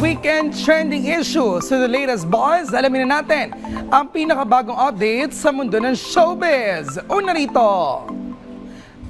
weekend trending issues to the latest buzz, alamin na natin ang pinakabagong update sa mundo ng showbiz. Una rito,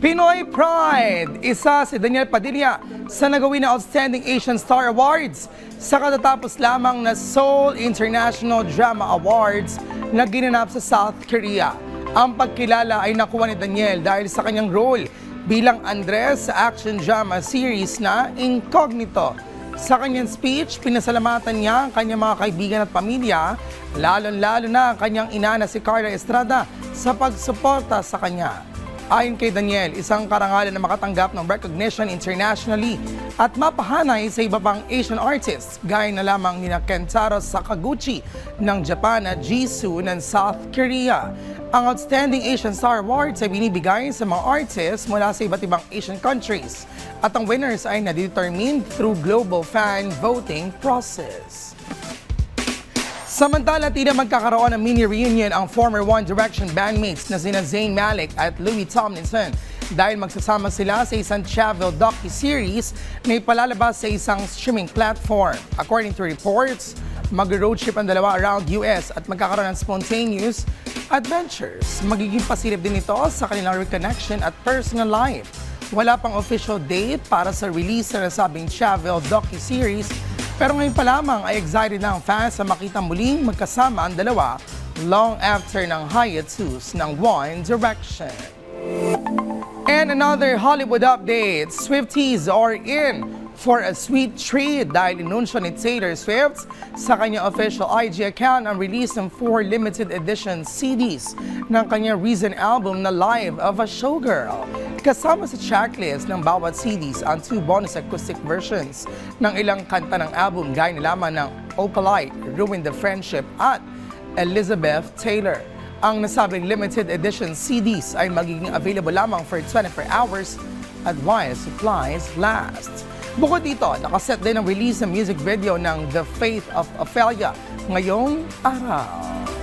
Pinoy Pride. Isa si Daniel Padilla sa nagawin na Outstanding Asian Star Awards sa katatapos lamang na Seoul International Drama Awards na ginanap sa South Korea. Ang pagkilala ay nakuha ni Daniel dahil sa kanyang role bilang Andres sa action drama series na Incognito. Sa kanyang speech, pinasalamatan niya ang kanyang mga kaibigan at pamilya, lalo-lalo na ang kanyang ina na si Carla Estrada sa pagsuporta sa kanya. Ayon kay Daniel, isang karangalan na makatanggap ng recognition internationally at mapahanay sa iba pang Asian artists, gaya na lamang nina Kentaro Sakaguchi ng Japan at Jisoo ng South Korea. Ang Outstanding Asian Star Awards ay binibigay sa mga artists mula sa iba't ibang Asian countries at ang winners ay na-determine through global fan voting process. Samantala, tila magkakaroon ng mini reunion ang former One Direction bandmates na sina Zayn Malik at Louis Tomlinson dahil magsasama sila sa isang travel docu-series na ipalalabas sa isang streaming platform. According to reports, mag-road trip ang dalawa around US at magkakaroon ng spontaneous adventures. Magiging pasilip din ito sa kanilang reconnection at personal life. Wala pang official date para sa release na nasabing travel docu-series, pero ngayon pa lamang ay excited na ang fans na makita muling magkasama ang dalawa long after ng hiatus ng One Direction. And another Hollywood update, Swifties are in for a sweet treat dahil inunsyo ni Taylor Swift sa kanyang official IG account ang release ng 4 limited edition CDs ng kanyang recent album na Life of a Showgirl. Kasama sa checklist ng bawat CDs ang 2 bonus acoustic versions ng ilang kanta ng album gaya na lamang ng Opalite, Ruin the Friendship at Elizabeth Taylor. Ang nasabing limited edition CDs ay magiging available lamang for 24 hours at while supplies last. Bukod dito, nakaset din ang release ng music video ng The Faith of Ophelia ngayong araw.